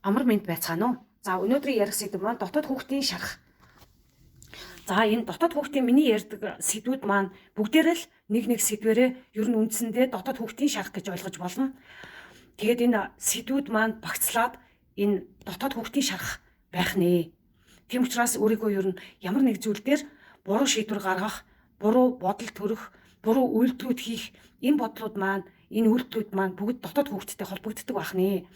Амар мэнд байцгаана уу? За өнөөдрийн ярих сэдв маань дотоод хүүхдийн шарах. За энэ дотоод хүүхдийн миний ярьдаг сэдвүүд маань бүгдээрээ л нэг сэдвэрээ ер нь үндсэндээ дотоод хүүхдийн шарах гэж ойлгож болно. Тэгээд энэ сэдвүүд маань багцлаад энэ дотоод хүүхдийн шарах байх нэ. Тийм учраас өөрийгөө ер нь ямар нэг зүйл дээр буруу шийдвэр гаргах, буруу бодол төрөх, буруу үйлдэлүүд хийх энэ бодлууд маань, энэ үйлдэлүүд маань бүгд дотоод хүүхдтэй холбогддог байх нэ.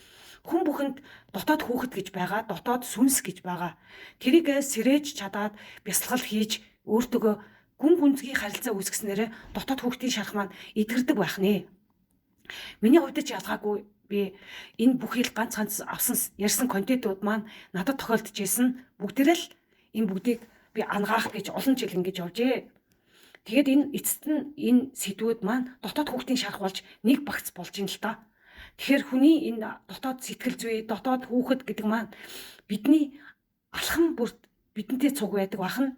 Хүн бүхэнд дотоод хүүхэд гэж байгаа, дотоод сүнс гэж байгаа. Тэрийг сэрээж чадаад бясалгал хийж өөртөө гүн гүнзгий харилцаа үүсгэснээрээ дотоод хүүхдийн шарах маань эдгэрдэг байх нэ. Миний хувьд ч ялгаагүй би энэ бүхий л ганц авсан ярьсан контентууд маань надад тохиолдож ирсэн. Бүгдээрээ л энэ бүгдийг би ангаах гэж олон жил ингэж явжээ. Тэгээд энэ эцэст нь энэ сэдвүүд маань дотоод хүүхдийн шарах болж нэг багц болж ин л та. Тэгэхээр хүний энэ дотоод сэтгэл зүй, дотоод хүүхэд гэдэг маань бидний алхам бүрт бидэнтэй цуг байдаг бахан.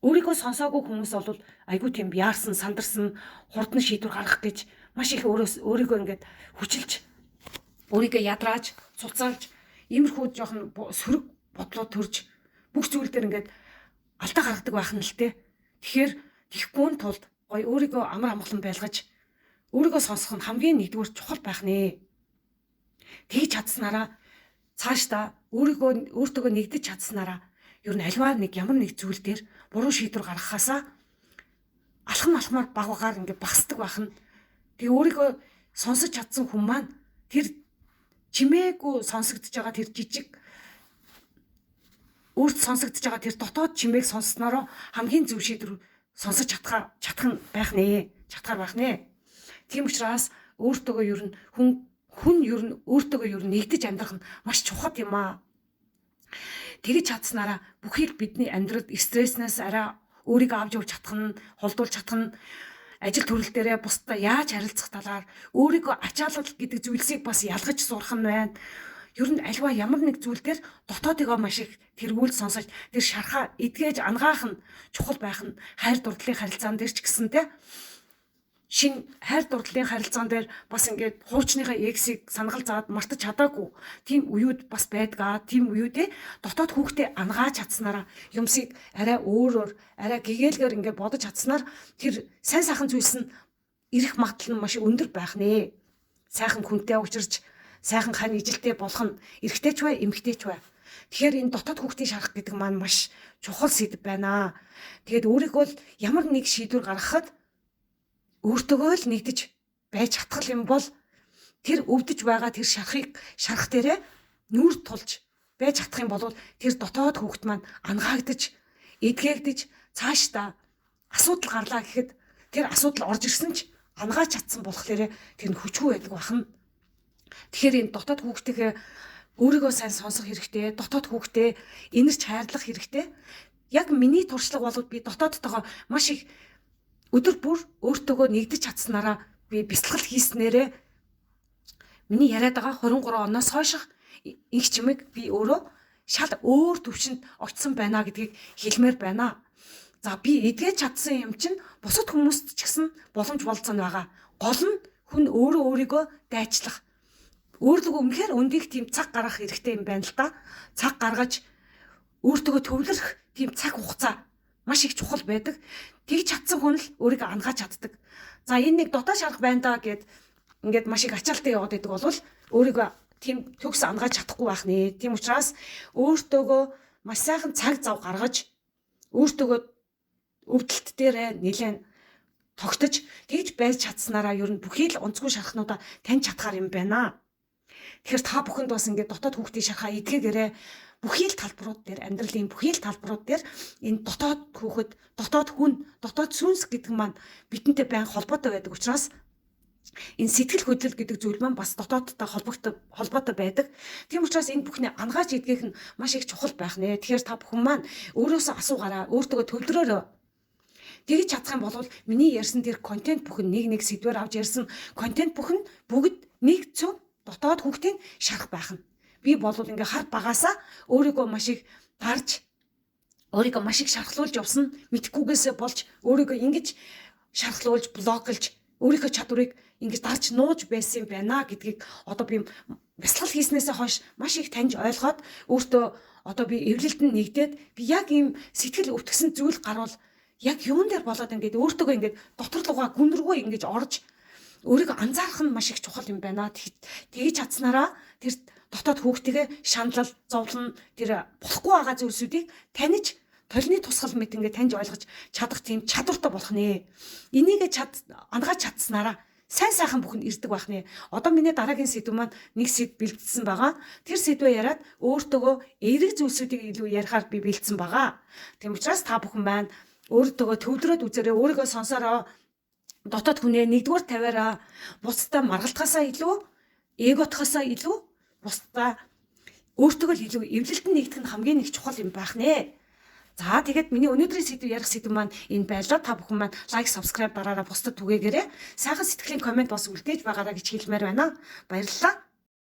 Өөрийгөө сонсоогүй хүмүүс бол айгүй тийм яарсан, сандарсан, хурдан шийдвэр гаргах гэж маш их өөрийгөө ингээд хүчилж, өөрийгөө ядрааж, цуцаалж, иймэрхүү жоохон сөрөг бодлоо төрж бүх зүйл дээр ингээд алдаа гаргадаг бахан л те. Тэгэхээр тэхгүй тулд гоё өөрийгөө амар амгалан байлгаж өөрийгөө сонсох нь хамгийн нэгдүгээр чухал байх нэ. Тэгж чадсанараа цаашдаа өөртөө нэгдэж чадсанараа ер нь альваа нэг ямар нэг зүйл дээр буруу шийдвэр гаргахаасаа алхамаар багаар ингээ багсдаг байх нь. Тэгээ өөрийгөө сонсож чадсан хүн маань тэр чимээгүй сонсогдож байгаа тэр жижиг өөрт сонсогдож байгаа тэр дотоод чимээг сонсснороо хамгийн зөв шийдвэр сонсож чадах нь байх нэ. Чадхаар байх нэ. Тийм учраас өөртөө ер нь хүн ер нь өөртөө ер нь нэгдэж амьдрах нь маш чухал юм аа. Тэгж чадсанараа бүхий л бидний амьдралд стресснээс арай өөрийгөө авч явж чадах нь, холдуулж чадах нь, ажил төрөл дээрээ бусдаа яаж харилцах талаар өөрийгөө ачаалал гэдэг зүйлсийг бас ялгаж сурах нь байна. Ер нь альва ямар нэг зүйл дээр дотоодыгоо маш их тэргүүл сонсож тэр шархаа эдгэж ангаах нь чухал байх нь хайр дурлалын харилцаан дээр ч гэсэн те. Шин хайр дурлалын харилцаан дээр бас ингээд хуучныхаа эксийг санагал заад мартаж чадаагүй тийм үеуд бас байдгаа. Тийм үеүдээ дотоод хүүхдээ ангааж чадсанараа юмсыг арай өөрөөр арай гэгээлгээр ингээд бодож чадсанаар тэр сайн сайхан зүйлс нь ирэх магадлал нь маш өндөр байх нэ. Сайхан хүнтэй уулзарч сайхан хань ижилтэй болох нь эрэгтэй ч бай, эмэгтэй ч бай. Тэгэхээр энэ дотоод хүүхдийн шарах гэдэг маань маш чухал сэдв байна. Тэгээд өөрийгөө л ямар нэг шийдвэр гаргахад өөртөөгөө л нэгдэж байж чадах юм бол тэр өвдөж байгаа тэр шарах дээрээ нүүр тулж байж чадах юм бол тэр дотоод хүүхэд маань ангаагдаж, эдгээгдэж цаашдаа асуудал гарлаа гэхэд тэр асуудал орж ирсэн ч ангааж чадсан болохоор тэр нь хүчгүй байдаг бахан. Тэгэхээр энэ дотоод хүүхдтэйгээ өөрийгөө сайн сонсох хэрэгтэй, дотоод хүүхдээ инэрч хайрлах хэрэгтэй. Яг миний туршлага бол би дотоодтойгоо маш их өдөр бүр өөртөөгөө нэгдэж чадсанараа би бясалгал хийснээрээ миний яриад байгаа 23 оноос хойших их чимэг би өөрөө шал өөр төвшөнд очсон байна гэдгийг хэлмээр байна. За би эдгэж чадсан юм чинь бусад хүмүүст ч гэсэн боломж болцсон байгаа. Гол нь хүн өөрийгөө дайчлах. Өөрлөгөө үнэхээр өндийг тийм цаг гаргах хэрэгтэй юм байна л да. Цаг гаргаж өөртөөгөө төвлөрөх тийм цаг хугацаа маш их чухал байдаг. Тэгж чадсан хүн л өөрийгөө ангааж чаддаг. За энэ нэг дотоод шарах байна да гэд ингээд маш их ачаалтаа яваад байдаг бол өөрийгөө тийм төгс ангааж чадахгүй байх нэ. Тийм учраас өөртөөгөө маш сайхан цаг зав гаргаж өөртөөгөө өвдөлт дээр нэлээд тогтож тэгж байж чадсанараа ер нь бүхий л онцгүй шарахнуудаа таньж чадхаар юм байна. Тэгэхээр та бүхэнд бас ингээд дотоод хүүхдийн шархаа эдгээгээрээ бүхий л талбарууд дээр амьдралын бүхий л талбарууд дээр энэ дотоод хүүхэд, дотоод хүн, дотоод сүнс гэдэг маань бидэнтэй байн холбоотой байдаг учраас энэ сэтгэл хөдлөл гэдэг зүйл маань бас дотоодтой холбоотой байдаг. Тийм учраас энэ бүхний ангааж эдгэх нь маш их чухал байх нэ. Тэгэхээр та бүхэн маань өөрөөсөө асуугаараа, өөртөө төвлөрөөрөө. Тэгж чадах юм бол миний ярьсан тэр контент бүхэн нэг сэдвээр авч ярьсан контент бүхэн бүгд нэг зөв дотоод хүүхдийн шарах байх нь. Би бол ингээ хар багаасаа өөрийгөө маш их дарж, өөрийгөө маш их шархлуулж явсан мэдэхгүйгээсээ болж өөрийгөө ингэж шархлуулж, блоклж өөрийнхөө чадварыг ингэж дарж нууж байсан юм байна гэдгийг одоо би бясалгал хийснээсээ хойш маш их таньж ойлгоод өөртөө одоо би эвлэлтэнд нэгдээд би яг ийм сэтгэл өвтгсөн зүйл гарвал яг юун дээр болоод ингээд өөртөөгөө ингээд дотор руугаа гүн рүүгээ ингэж орж өөрийгөө анзаарах нь маш их чухал юм байна. Тэгж чадсанараа тэр дотоод хүүхдтэйгээ шаналл, зовлон тэр болохгүй байгаа зүйлсүүдийг таних толны тусгал мэт ингээд таньж ойлгож чадах тийм чадвартай болох нэ. Энийг андгааж чадсанараа сайн сайхан бүхэн ирдэг байх нэ. Одоо миний дараагийн сэдв маань нэг сэдв бэлдсэн байгаа. Тэр сэдвээ яриад өөртөөгөө эерэг зүйлсүүдийг илүү ярихаар би бэлдсэн байгаа. Тийм учраас та бүхэн маань өөртөөгөө төвлөрөөд үзээрэй, өөрийгөө сонсороо, дотоод хүнээ нэгдүгээр тавиараа, бусдаа маргалтахаасаа илүү, эготохоосоо илүү, бусдаа өөртөөгөө л илүү эвлэлтэнд нэгдэх нь хамгийн их чухал юм байх нэ. За тэгээд миний өнөөдрийн сэдв ярих сэдв маань энэ байлаа. Та бүхэн маань лайк, subscribe дараараа бусдад түгээгээрэй. Сайхан сэтгэлийн комент бас үлдээж байгаараа гэж хэлмээр байна. Баярлалаа.